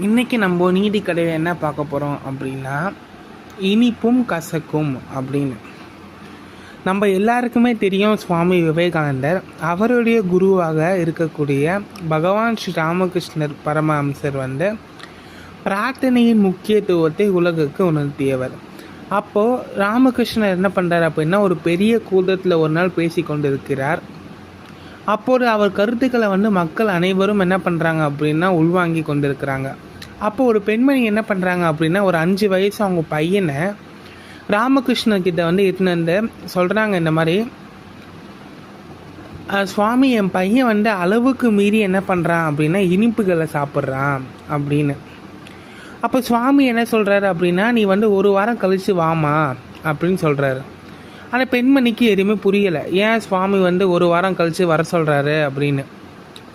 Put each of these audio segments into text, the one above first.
இன்றைக்கி நம்ம நீதி கடையில் என்ன பார்க்க போகிறோம் அப்படின்னா, இனிப்பும் கசக்கும் அப்படின்னு. நம்ம எல்லாருக்குமே தெரியும், சுவாமி விவேகானந்தர் அவருடைய குருவாக இருக்கக்கூடிய பகவான் ஸ்ரீ ராமகிருஷ்ணர் பரமஹம்சர் பிரார்த்தனையின் முக்கியத்துவத்தை உலகுக்கு உணர்த்தியவர். அப்போது ராமகிருஷ்ணர் என்ன பண்ணுறார் அப்படின்னா, ஒரு பெரிய கூட்டத்தில் ஒரு நாள் பேசி கொண்டு இருக்கிறார். அப்போது அவர் கருத்துக்களை மக்கள் அனைவரும் என்ன பண்ணுறாங்க அப்படின்னா உள்வாங்கி கொண்டு இருக்கிறாங்க. அப்போ ஒரு பெண்மணி என்ன பண்ணுறாங்க அப்படின்னா, ஒரு 5 வயசு அவங்க பையனை ராமகிருஷ்ணர்கிட்ட எடுத்துன்னு வந்து சொல்கிறாங்க, இந்த மாதிரி சுவாமி என் பையன் அளவுக்கு மீறி என்ன பண்ணுறான் அப்படின்னா இனிப்புகளை சாப்பிட்றான் அப்படின்னு. அப்போ சுவாமி என்ன சொல்கிறாரு அப்படின்னா, நீ 1 வாரம் கழித்து வாமா அப்படின்னு சொல்கிறாரு. ஆனால் பெண்மணிக்கு எதுவுமே புரியலை, ஏன் சுவாமி 1 வாரம் கழித்து வர சொல்கிறாரு அப்படின்னு.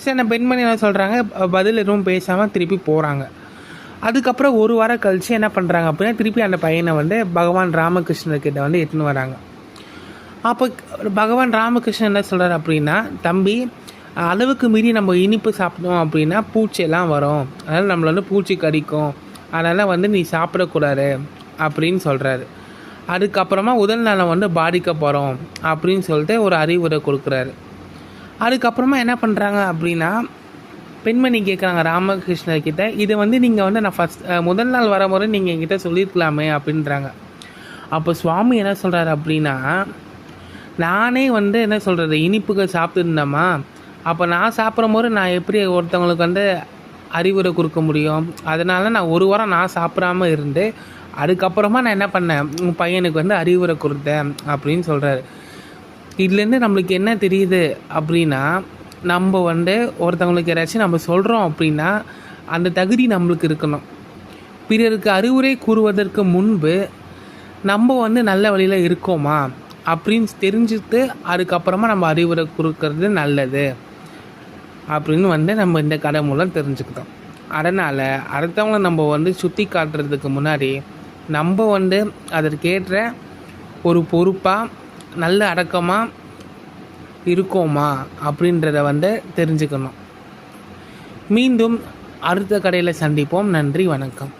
சரி, அந்த பெண்மணி என்ன சொல்கிறாங்க, பதில் எதுவும் பேசாமல் திருப்பி போகிறாங்க. அதுக்கப்புறம் 1 வாரம் கழித்து என்ன பண்ணுறாங்க அப்படின்னா, திருப்பி அந்த பையனை பகவான் ராமகிருஷ்ணர்கிட்ட எடுத்துன்னு வராங்க. அப்போ பகவான் ராமகிருஷ்ணன் என்ன சொல்கிறார் அப்படின்னா, தம்பி, அளவுக்கு மீறி நம்ம இனிப்பு சாப்பிட்டோம் அப்படின்னா பூச்சியெல்லாம் வரும், அதனால் நம்மளை பூச்சி கடிக்கும், அதனால் நீ சாப்பிடக்கூடாது அப்படின்னு சொல்கிறாரு. அதுக்கப்புறமா உடல் நலம் பாதிக்க போகிறோம் அப்படின்னு சொல்லிட்டு ஒரு அறிவுரை கொடுக்குறாரு. அதுக்கப்புறமா என்ன பண்ணுறாங்க அப்படின்னா, பெண்மணி கேட்குறாங்க ராமகிருஷ்ணர்கிட்ட, இதை நீங்கள் நான் முதல் நாள் வர முறை நீங்கள் என்கிட்ட சொல்லியிருக்கலாமே அப்படின்றாங்க. அப்போ சுவாமி என்ன சொல்கிறாரு அப்படின்னா, நானே என்ன சொல்கிறது இனிப்புகள் சாப்பிட்டுருந்தேம்மா, அப்போ நான் சாப்பிட்ற முறை நான் எப்படி ஒருத்தவங்களுக்கு அறிவுரை கொடுக்க முடியும்? அதனால் நான் 1 வாரம் நான் சாப்பிடாமல் இருந்து அதுக்கப்புறமா நான் என்ன பண்ணேன், உன் பையனுக்கு அறிவுரை கொடுத்தேன் அப்படின்னு சொல்கிறாரு. இதுலேருந்து நம்மளுக்கு என்ன தெரியுது அப்படின்னா, நம்ம ஒருத்தவங்களுக்கு யாராச்சும் நம்ம சொல்கிறோம் அப்படின்னா அந்த தகுதி நம்மளுக்கு இருக்கணும். பிறருக்கு அறிவுரை கூறுவதற்கு முன்பு நம்ம நல்ல வழியில் இருக்கோமா அப்படின்னு தெரிஞ்சுட்டு அதுக்கப்புறமா நம்ம அறிவுரை கொடுக்கறது நல்லது அப்படின்னு நம்ம இந்த கதை மூலம் தெரிஞ்சுக்கிட்டோம். அதனால் அடுத்தவங்களை நம்ம சுற்றி காட்டுறதுக்கு முன்னாடி நம்ம அதற்கேற்ற ஒரு பொறுப்பாக நல்ல அடக்கமாக இருக்கோமா அப்படின்றத தெரிஞ்சுக்கணும். மீண்டும் அடுத்த கடையில் சந்திப்போம். நன்றி, வணக்கம்.